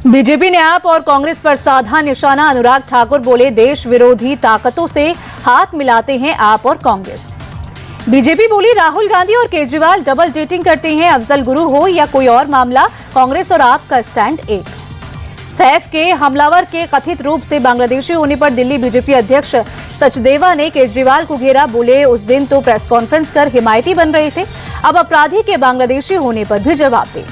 BJP ने आप और कांग्रेस पर साधा निशाना। अनुराग ठाकुर बोले, देश विरोधी ताकतों से हाथ मिलाते हैं आप और कांग्रेस। बीजेपी बोली, राहुल गांधी और केजरीवाल डबल डेटिंग करते हैं। अफजल गुरु हो या कोई और मामला, कांग्रेस और आप का स्टैंड एक। सैफ के हमलावर के कथित रूप से बांग्लादेशी होने पर दिल्ली बीजेपी अध्यक्ष सचदेवा ने केजरीवाल को घेरा। बोले, उस दिन तो प्रेस कॉन्फ्रेंस कर हिमायती बन रहे थे, अब अपराधी के बांग्लादेशी होने पर भी जवाब दे।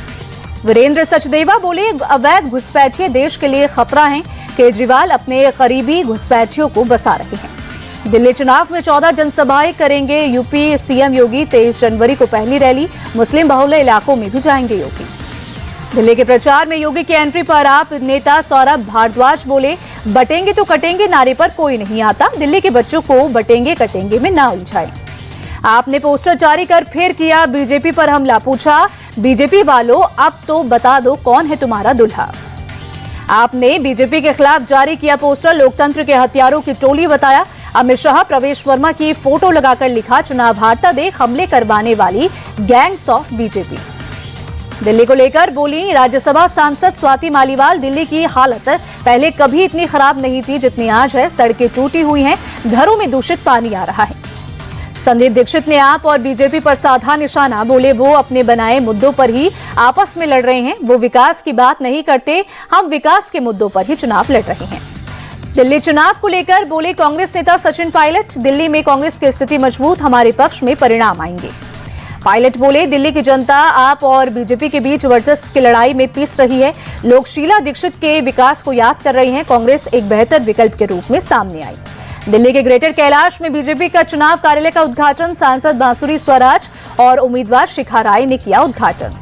वीरेंद्र सचदेवा बोले, अवैध घुसपैठिए देश के लिए खतरा हैं। केजरीवाल अपने करीबी घुसपैठियों को बसा रहे हैं। दिल्ली चुनाव में 14 जनसभाएं करेंगे यूपी सीएम योगी। 23 जनवरी को पहली रैली। मुस्लिम बहुल इलाकों में भी जाएंगे योगी। दिल्ली के प्रचार में योगी की एंट्री पर आप नेता सौरभ भारद्वाज बोले, बटेंगे तो कटेंगे नारे पर कोई नहीं आता। दिल्ली के बच्चों को बटेंगे कटेंगे में ना उलझाएं। आपने पोस्टर जारी कर फिर किया बीजेपी पर हमला। पूछा, बीजेपी वालों अब तो बता दो कौन है तुम्हारा दुल्हा। आपने बीजेपी के खिलाफ जारी किया पोस्टर, लोकतंत्र के हथियारों की टोली बताया। अमित शाह प्रवेश वर्मा की फोटो लगाकर लिखा, चुनाव हारता देख हमले करवाने वाली गैंग्स ऑफ बीजेपी। दिल्ली को लेकर बोली राज्यसभा सांसद स्वाति मालीवाल, दिल्ली की हालत पहले कभी इतनी खराब नहीं थी जितनी आज है। सड़कें टूटी हुई हैं, घरों में दूषित पानी आ रहा है। संदीप दीक्षित ने आप और बीजेपी पर साधा निशाना। बोले, वो अपने बनाए मुद्दों पर ही आपस में लड़ रहे हैं। वो विकास की बात नहीं करते, हम विकास के मुद्दों पर ही चुनाव लड़ रहे हैं। दिल्ली चुनाव को लेकर बोले कांग्रेस नेता सचिन पायलट, दिल्ली में कांग्रेस की स्थिति मजबूत, हमारे पक्ष में परिणाम आएंगे। पायलट बोले, दिल्ली की जनता आप और बीजेपी के बीच वर्चस्व की लड़ाई में पिस रही है। लोग शीला दीक्षित के विकास को याद कर रहे हैं। कांग्रेस एक बेहतर विकल्प के रूप में सामने आई। दिल्ली के ग्रेटर कैलाश में बीजेपी का चुनाव कार्यालय का उद्घाटन सांसद बांसुरी स्वराज और उम्मीदवार शिखा राय ने किया उद्घाटन।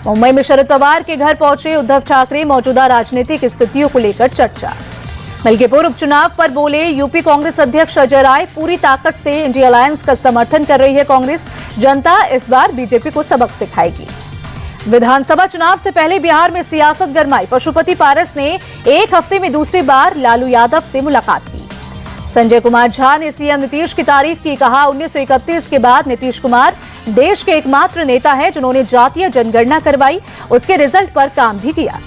मुंबई में शरद पवार के घर पहुंचे उद्धव ठाकरे, मौजूदा राजनीतिक स्थितियों को लेकर चर्चा। मलकीपुर उपचुनाव पर बोले यूपी कांग्रेस अध्यक्ष अजय राय, पूरी ताकत से इंडिया अलायंस का समर्थन कर रही है कांग्रेस। जनता इस बार बीजेपी को सबक सिखाएगी। विधानसभा चुनाव से पहले बिहार में सियासत गरमाई। पशुपति पारस ने एक हफ्ते में दूसरी बार लालू यादव से मुलाकात की। संजय कुमार झा ने सीएम नीतीश की तारीफ की। कहा, 1931 के बाद नीतीश कुमार देश के एकमात्र नेता है जिन्होंने जातीय जनगणना करवाई, उसके रिजल्ट पर काम भी किया।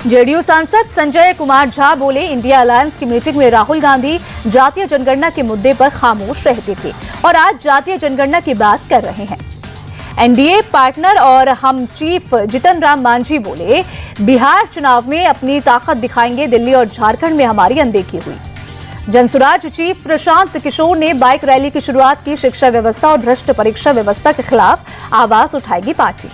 जेडीयू सांसद संजय कुमार झा बोले, इंडिया अलायंस की मीटिंग में राहुल गांधी जातीय जनगणना के मुद्दे पर खामोश रहते थे और आज जातीय जनगणना की बात कर रहे हैं। एनडीए पार्टनर और हम चीफ जितन राम मांझी बोले, बिहार चुनाव में अपनी ताकत दिखाएंगे। दिल्ली और झारखंड में हमारी अनदेखी हुई। जनसुराज चीफ प्रशांत किशोर ने बाइक रैली की शुरुआत की। शिक्षा व्यवस्था और भ्रष्ट परीक्षा व्यवस्था के खिलाफ आवाज उठाएगी पार्टी।